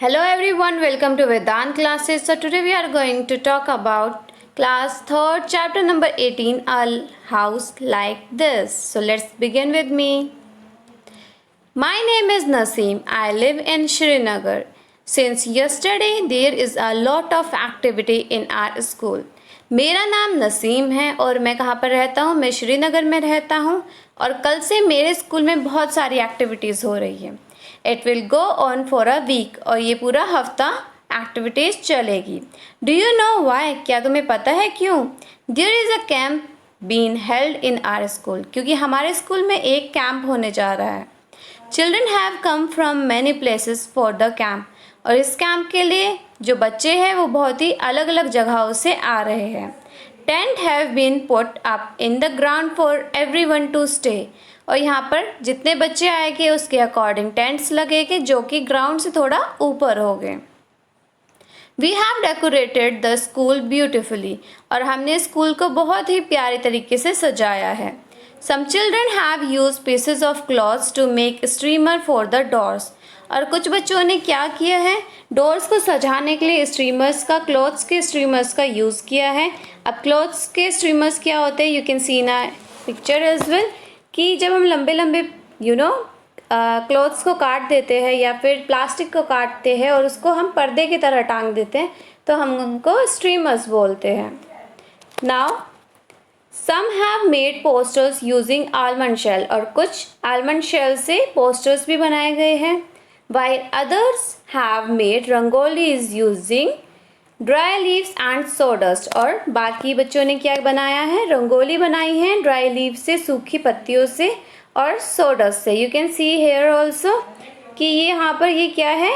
Hello everyone, welcome to Vedant classes. So today we are going to talk about class 3rd chapter number 18, A House Like This. So let's begin with me. My name is Naseem. I live in Srinagar. Since yesterday there is a lot of activity in our school. मेरा नाम नसीम है और मैं कहाँ पर रहता हूँ? मैं श्रीनगर में रहता हूँ और कल से मेरे स्कूल में बहुत सारी एक्टिविटीज़ हो रही है. It will go on for a week और ये पूरा हफ्ता एक्टिविटीज़ चलेगी. Do you know why? क्या तुम्हें पता है क्यों? There is a camp been held in our school. क्योंकि हमारे स्कूल में एक कैंप होने जा रहा है. Children have come from many places for the camp. और इस कैंप के लिए जो बच्चे हैं वो बहुत ही अलग अलग जगहों से आ रहे हैं. Tent have been put up in the ground for everyone to stay. और यहाँ पर जितने बच्चे आएंगे उसके अकॉर्डिंग टेंट्स लगेंगे जो कि ग्राउंड से थोड़ा ऊपर हो गए. We have decorated the school beautifully. और हमने स्कूल को बहुत ही प्यारे तरीके से सजाया है. Some children have use pieces of cloths to make streamer for the doors. और कुछ बच्चों ने क्या किया है, डोर्स को सजाने के लिए स्ट्रीमर्स का, क्लॉथ्स के स्ट्रीमर्स का यूज़ किया है. अब क्लॉथ्स के स्ट्रीमर्स क्या होते हैं, you can see in a picture as well, कि जब हम लंबे लंबे क्लॉथ्स को काट देते हैं या फिर प्लास्टिक को काटते हैं और उसको हम पर्दे की तरह टांग देते हैं तो हम उनको स्ट्रीमर्स बोलते हैं. Now some have made posters using almond shell. और कुछ आलमंड शेल से पोस्टर्स भी बनाए गए हैं. while others have made rangolis using dry leaves and sawdust. और बाकी बच्चों ने क्या बनाया है, रंगोली बनाई है ड्राई लीव से, सूखी पत्तियों से और sawdust से. You can see here also कि ये यहाँ पर ये क्या है,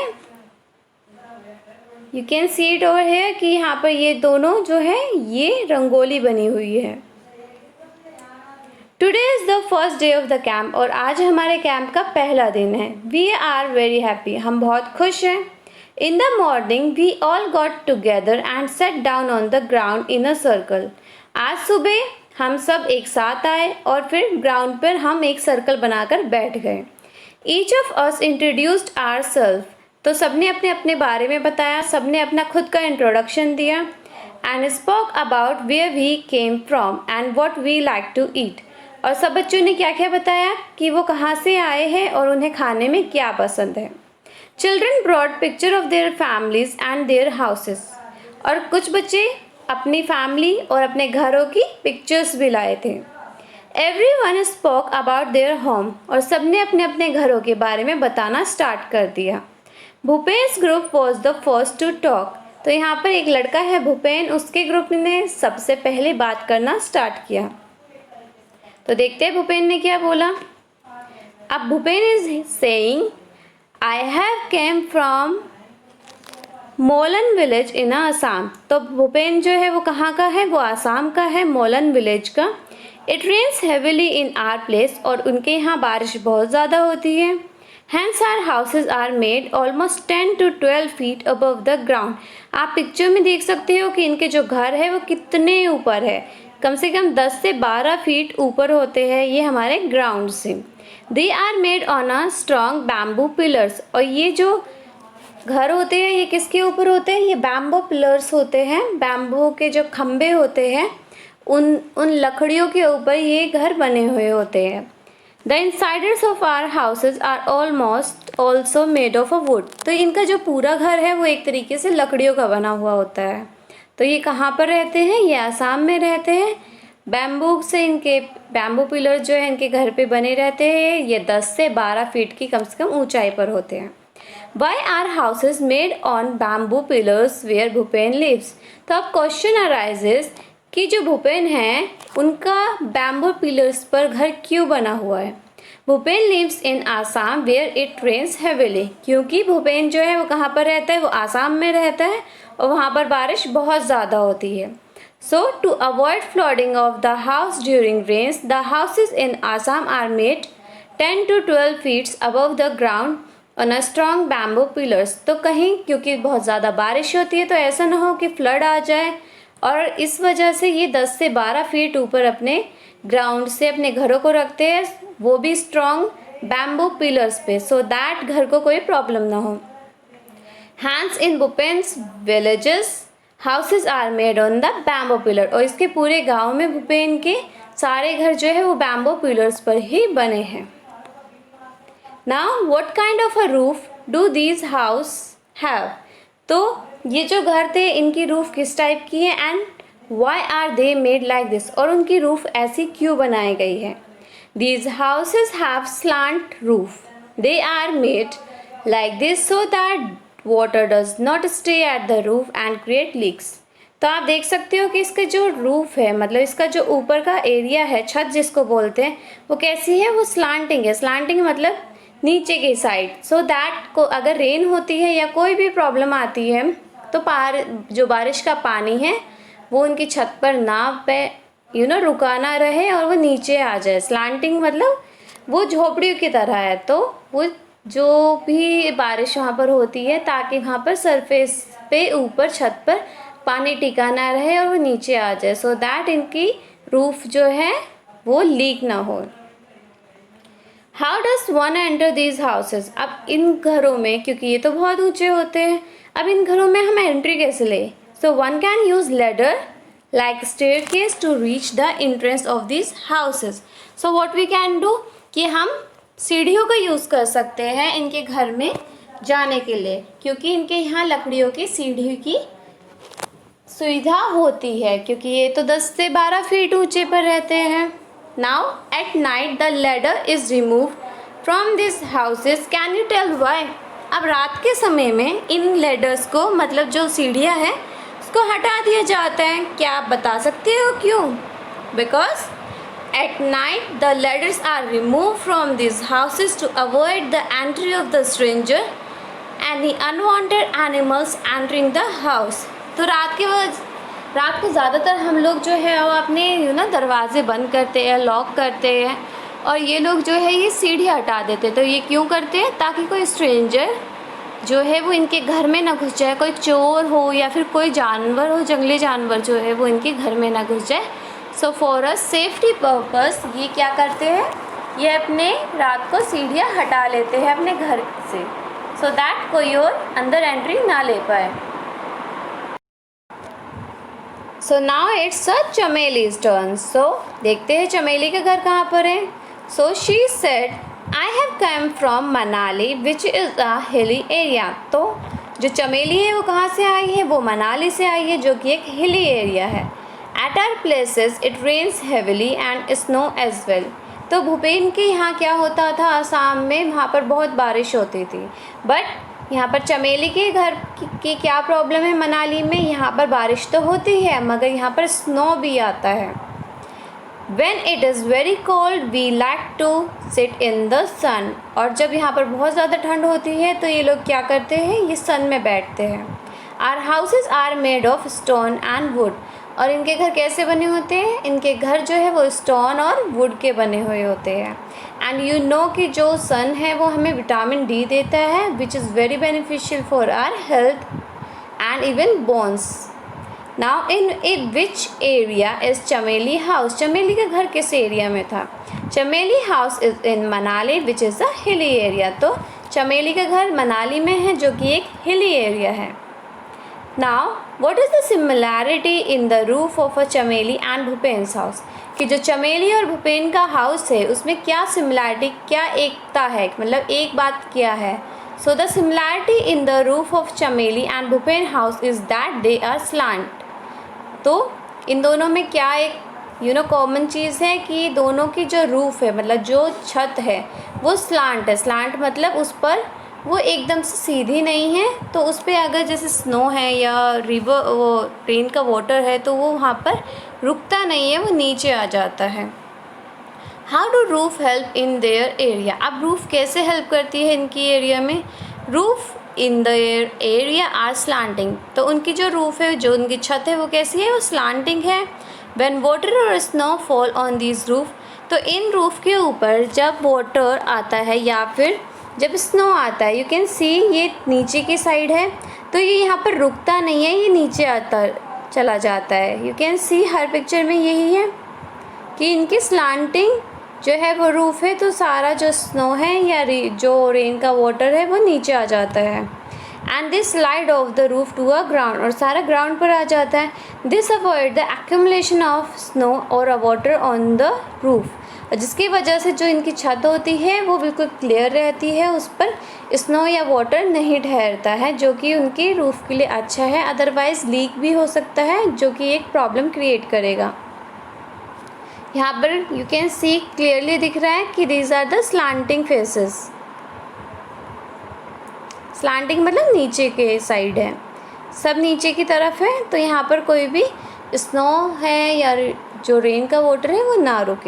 you can see it over here कि यहाँ पर ये दोनों जो है ये रंगोली बनी हुई है. Today is the first day of the camp. और आज हमारे कैंप का पहला दिन है. We are very happy. हम बहुत खुश हैं. In the morning we all got together and sat down on the ground in a circle. आज सुबह हम सब एक साथ आए और फिर ग्राउंड पर हम एक सर्कल बनाकर बैठ गए. Each of us introduced our self. तो सबने अपने अपने बारे में बताया, सबने अपना खुद का इंट्रोडक्शन दिया. And spoke about where we came from and what we like to eat. और सब बच्चों ने क्या क्या बताया कि वो कहाँ से आए हैं और उन्हें खाने में क्या पसंद है. Children broad picture of their families and their houses. और कुछ बच्चे अपनी फैमिली और अपने घरों की पिक्चर्स भी लाए थे. Everyone spoke about their home. और सबने अपने अपने घरों के बारे में बताना स्टार्ट कर दिया. Bhupen's group was the first to talk. तो यहाँ पर एक लड़का है भूपेन, उसके ग्रुप ने सबसे पहले बात करना स्टार्ट किया. तो देखते हैं भूपेन ने क्या बोला. अब Bhupen is saying I have come from Molan village in Assam. तो भूपेन जो है वो कहाँ का है, वो आसाम का है, मोलन विलेज का. It rains heavily in our place. और उनके यहाँ बारिश बहुत ज़्यादा होती है. Hence our houses are made almost 10 to 12 feet above the ground. आप पिक्चर में देख सकते हो कि इनके जो घर है वो कितने ऊपर है, कम से कम 10 से 12 फीट ऊपर होते हैं ये हमारे ग्राउंड से. They are made on a strong bamboo pillars. और ये जो घर होते हैं ये किसके ऊपर होते हैं, ये बैम्बू पिलर्स होते हैं. बैम्बू के जो खम्भे होते हैं उन लकड़ियों के ऊपर ये घर बने हुए होते हैं. The insiders of our houses are almost also made of a wood. तो इनका जो पूरा घर है वो एक तरीके से लकड़ियों का बना हुआ होता है. तो ये कहाँ पर रहते हैं, ये आसाम में रहते हैं. बैम्बू से इनके बैम्बू पिलर जो है इनके घर पे बने रहते हैं. ये 10 से 12 फीट की कम से कम ऊंचाई पर होते हैं. Why are houses made on bamboo pillars where Bhupen lives. तो अब क्वेश्चन अराइजेज कि जो भूपेन हैं उनका बैम्बू पिलर्स पर घर क्यों बना हुआ है. Bhupen lives in Assam where it rains heavily. क्योंकि भूपेन जो है वो कहाँ पर रहता है, वो आसाम में रहता है और वहाँ पर बारिश बहुत ज़्यादा होती है. So to avoid flooding of the house during rains the houses in Assam are made 10 to 12 feet above the ground on a strong bamboo pillars. तो कहीं क्योंकि बहुत ज़्यादा बारिश होती है तो ऐसा ना हो कि फ्लड आ जाए, और इस वजह से ये 10 से 12 फीट ऊपर अपने ग्राउंड से अपने घरों को रखते हैं, वो भी स्ट्रॉन्ग बैम्बू पिलर्स पे, सो दैट घर को कोई प्रॉब्लम ना हो. Hence in Bhupen's villages houses are made on the bamboo pillar. और इसके पूरे गांव में भूपेन के सारे घर जो है वो बैम्बो पिलर्स पर ही बने हैं. Now what kind of a roof do these house have? तो ये जो घर थे इनकी रूफ किस टाइप की है and why are they made like this, और उनकी रूफ ऐसी क्यों बनाई गई है. These houses have slant roof. They are made like this so that water does not stay at the roof and create leaks. तो आप देख सकते हो कि इसका जो रूफ है, मतलब इसका जो ऊपर का एरिया है, छत जिसको बोलते हैं, वो कैसी है, वो स्लांटिंग है. स्लांटिंग मतलब नीचे की साइड, सो दैट को अगर रेन होती है या कोई भी प्रॉब्लम आती है तो जो बारिश का पानी है वो उनकी छत पर ना पे रुका ना रहे और वो नीचे आ जाए. स्लांटिंग मतलब वो झोपड़ियों की तरह है, तो वो जो भी बारिश वहाँ पर होती है ताकि वहाँ पर सरफेस पे ऊपर छत पर पानी टिका ना रहे और वो नीचे आ जाए, सो दैट इनकी रूफ जो है वो लीक ना हो. How does one enter these houses? अब इन घरों में, क्योंकि ये तो बहुत ऊंचे होते हैं, अब इन घरों में हम एंट्री कैसे ले? So one can use ladder like staircase to reach the entrance of these houses. So what we can do कि हम सीढ़ियों का यूज़ कर सकते हैं इनके घर में जाने के लिए, क्योंकि इनके यहाँ लकड़ियों की सीढ़ी की सुविधा होती है, क्योंकि ये तो 10 से 12 फीट ऊंचे पर रहते हैं. Now at night the ladder is remove from this houses. Can you tell why? अब रात के समय में इन लेडर्स को, मतलब जो सीढ़ियाँ हैं, उसको हटा दिया जाता है. क्या आप बता सकते हो क्यों? Because at night the ladders are removed from these houses to avoid the entry of the stranger and the unwanted animals entering the house. तो रात को ज़्यादातर हम लोग जो है वो अपने दरवाजे बंद करते हैं, लॉक करते हैं, और ये लोग जो है ये सीढ़ी हटा देते हैं. तो ये क्यों करते हैं? ताकि कोई स्ट्रेंजर जो है वो इनके घर में ना घुस जाए, कोई चोर हो या फिर कोई जानवर हो, जंगली जानवर जो है वो इनके घर में ना घुस जाए. So for a safety purpose ये क्या करते हैं, ये अपने रात को सीढ़ियाँ हटा लेते हैं अपने घर से, सो दैट कोई और अंदर एंट्री ना ले पाए. So now it's a Chameli's turn. So देखते हैं चमेली का घर कहाँ पर है. So she said I have come from Manali which is a hilly area. तो जो चमेली है वो कहाँ से आई है? वो मनाली से आई है, जो कि एक हिली एरिया है. At our places it rains heavily and snow as well. तो भूपेन के यहाँ क्या होता था आसाम में, वहाँ पर बहुत बारिश होती थी. बट यहाँ पर चमेली के घर की क्या प्रॉब्लम है? मनाली में यहाँ पर बारिश तो होती है मगर यहाँ पर स्नो भी आता है. When it is very cold we like to sit in the sun. और जब यहाँ पर बहुत ज़्यादा ठंड होती है तो ये लोग क्या करते हैं? ये सन में बैठते हैं. Our houses are made of stone and wood. और इनके घर कैसे बने होते हैं? इनके घर जो है वो स्टोन और वुड के बने हुए होते हैं. एंड यू नो कि जो सन है वो हमें विटामिन डी देता है, which is very beneficial for our health and even bones. Now in which area is Chameli house? Chameli का घर किस एरिया में था? Chameli house is in Manali which is a hilly area. तो चमेली का घर मनाली में है जो कि एक हिली एरिया है. Now, what is the similarity in the roof of a चमेली and भूपेन्स हाउस? कि जो चमेली और भूपेन का हाउस है उसमें क्या सिमिलैरिटी, क्या एकता है, मतलब एक बात क्या है? So the similarity in the roof of Chameli and Bhupen house is that they are slant. तो इन दोनों में क्या एक कॉमन चीज़ है कि दोनों की जो रूफ है, मतलब जो छत है वो स्लांट है. स्लांट मतलब उस पर वो एकदम से सीधी नहीं है, तो उस पर अगर जैसे स्नो है या रिवर वो रेन का वाटर है तो वो वहाँ पर रुकता नहीं है, वो नीचे आ जाता है. How do roof help in their area? अब रूफ कैसे हेल्प करती है इनकी एरिया में? Roof in their area are slanting. तो उनकी जो रूफ है, जो उनकी छत है वो कैसी है? वो स्लांटिंग है. व्हेन वाटर और snow fall on this roof, तो इन रूफ के ऊपर जब वाटर आता है या फिर जब स्नो आता है, यू कैन सी ये नीचे की साइड है तो ये यहाँ पर रुकता नहीं है, ये नीचे आता चला जाता है. You can C her picture में यही है कि इनकी स्लांटिंग जो है वो रूफ है, तो सारा जो स्नो है या जो रेन का वाटर है वो नीचे आ जाता है. And this slide of the roof to a ground, और सारा ग्राउंड पर आ जाता है। This avoid the accumulation of snow और वाटर ऑन द रूफ, जिसकी वजह से जो इनकी छत होती है वो बिल्कुल क्लियर रहती है, उस पर स्नो या वाटर नहीं ठहरता है, जो कि उनकी रूफ़ के लिए अच्छा है। अदरवाइज़ लीक भी हो सकता है, जो कि एक प्रॉब्लम क्रिएट करेगा। यहाँ पर यू कैन सी क्लियरली दिख रहा है कि these are the slanting faces. Slanting मतलब नीचे के साइड है, सब नीचे की तरफ है, तो यहाँ पर कोई भी स्नो है या जो रेन का वाटर है वो ना रुके।